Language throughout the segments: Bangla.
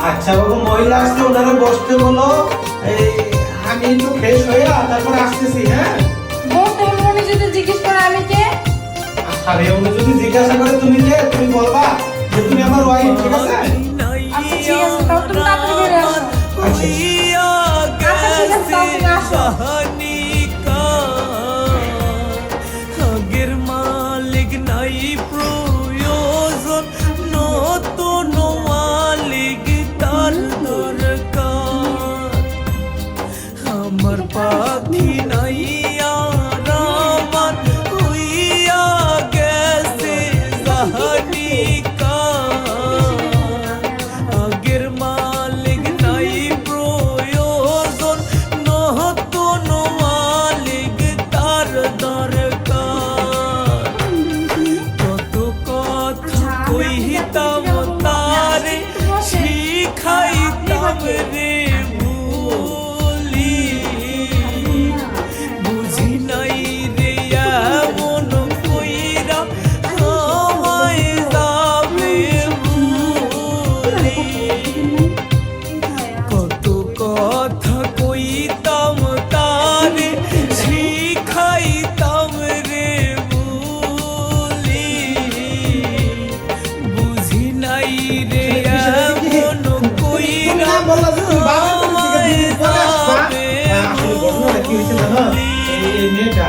আচ্ছা বাবু, মহিলা আসছে, ওনারা বসতে বলো। এই আমি একটু ফ্রেশ হয়ে তারপর আসতেছি। হ্যাঁ বলতে উনি যদি জিজ্ঞেস করে আমি কে? আরে উনি যদি জিজ্ঞাসা করে তুমি কে, তুমি বলবা যে তুমি আমার ওয়াইফ। ঠিক আছে? আচ্ছা ঠিক আছে, তাও তুমি তাড়াতাড়ি বেরিয়ে আসো। আচ্ছা আচ্ছা ঠিক আছে, তাও তুমি আসো। আগের মালিক নাই প্রয়োজন, নতুন মালিক তার দরকার। আমার পাখি নাই আর আমার হইয়া গেছে জাহানিকা। আগের মালিক নাই প্রয়োজন, নতুন মালিক তার দরকার। কত কথা কইতাম তারে, শিখাইতাম রে ভুলি। বুঝি নাই রে এমন কইরা আমায় যাবে ভুলি। কত কথা কইতাম তারে, শিখাইতাম রে ভুলি। বুঝি নাই রে এমন কইরা আমায় যাবে ভুলি। এই মেয়েটা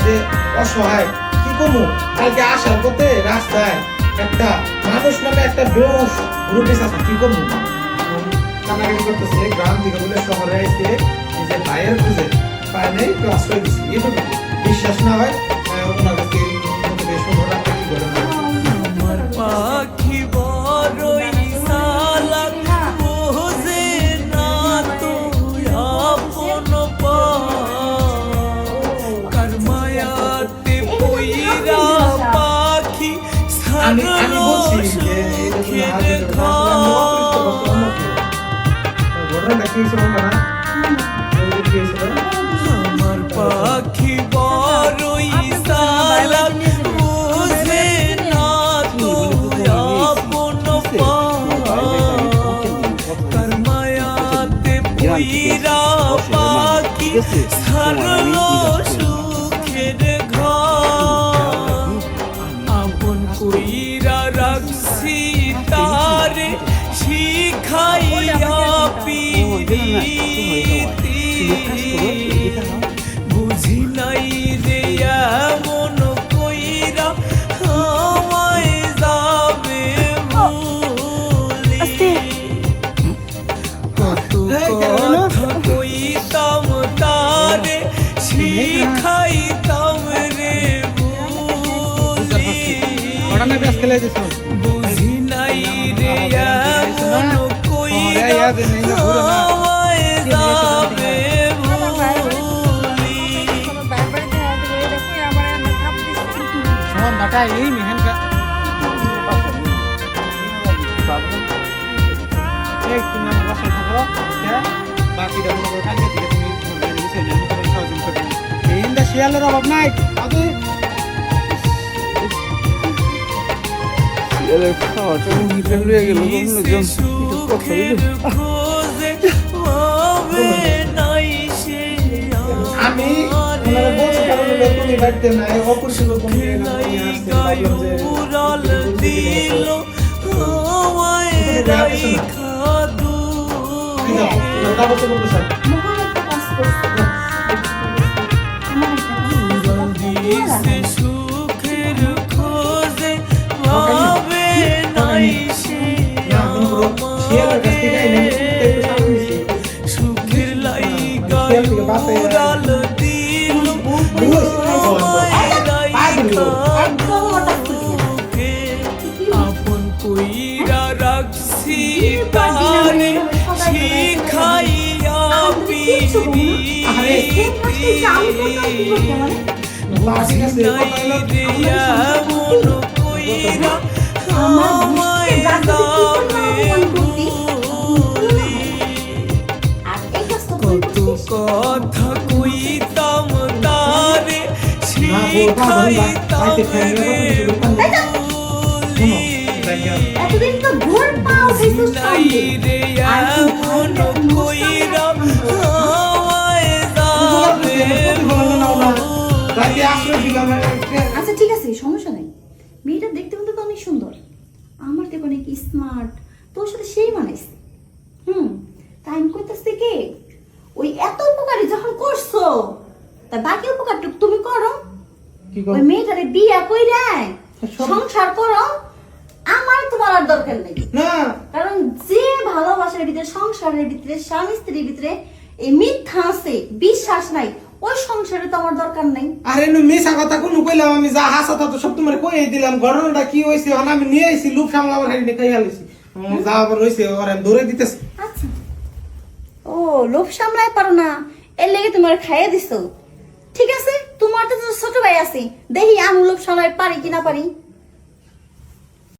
যে অসহায়, কি করবো? কালকে আসার পথে রাস্তায় একটা মানুষ নামে একটা বেউস রুটিস আছে, কি করবো? কানাকানি করতেছে, গ্রাম থেকে বলে শহরে এসে নিজের ভাইয়ের খুঁজে পায় নেই, তো আশ্রয় দিচ্ছে। এটুকু বিশ্বাস না হয় ওনার কাছে সুন্দর রাখতে কি করে না। আমার পাখি বড়ই চালাক, বোঝে না তো আপন কার মায়াতে পইরা পাখি আমি ছাড়লো বলছি যে সুখের ঘর। ঘটনাটা কি হয়েছিল না? কি হয়েছিল? আমার পাখি বড়ই চালাক, বোঝে না তো আপন কার মায়াতে পইরা পাখি ছাড়লো সুখের ঘর। আপন কইরা রাখছি তারে, শিখাইয়া পিরিতি। বুঝি নাই রে এমন কইরা আমায় যাবে ভুলি। কত কথা কইতাম তারে, শিখাইতাম রে ভুলি। বুঝি নাই রে এমন কইরা আমায় যাবে ভুলি। শিয়ালের অভাব নাই। সুখের খোঁজে পাবে নাই সে আমি ওনারা বলছি কারণ তুমি বাড়িতে নাই, অপরিচিত কোনো উড়াল দিল আমায় রাইখা দূরে। উড়াল দিছে সুখের খোঁজে পাবে নাই সে আমারে। সুখের লাইগা উড়াল দিল আমায় রাইখা দূরে। আপন কইরা রাখছি তারে, শিখাইয়া পিরিতি। বুঝি নাই রে এমন কইরা আমায় যাবে ভুলি। কত কথা কইতাম তারে, শিখাইতাম রে ভুলি। এতদিন তো ঘুর পা উঠেছে নাই রে এমন কইরা আমায় যাবে রাতে আশ্রয় দিলাম আচ্ছা ঠিক আছে, সমস্যা নাই। মেয়েটা দেখতে কিন্তু তো অনেক সুন্দর, আমার থেকে অনেক স্মার্ট, তোর সাথে সেই মানাইছে। তাই আমি কইতাছি কি, ওই এত উপকারী যখন করছো, তা বাকি উপকারটুকু তুমি করো। কি ওই মেয়েটারে বিয়া কইরা আচ্ছা। সংসার করো, আমার তোমার আর দরকার নেই। না কারণ যে ভালোবাসার ভিতরে, সংসারের ভিতরে, স্বামী স্ত্রীর ভিতরে এই মিথ্যা আছে, বিশ্বাস নাই, ওই সংসারে তো আমার দরকার নাই। আরে নু মিশা কথা কোন কইলাম আমি, যা হাসা তা তো সব তোমার কই দিলাম। ঘটনাটা কি হইছে হন আমি নিয়ে আইছি, লুপ সামলাবার হাড়ি নিয়ে খাইয়ালিছি। যা আবার হইছে ওরে আমি ধরে দিতেছি। আচ্ছা, ও লোভ সামলায় পারো না, এর লেগে তোমার খাইয়ে দিছো। ঠিক আছে, তোমার তো ছোট ভাই আছে, দেখি আমি লোভ সামলায় পারি কিনা পারি।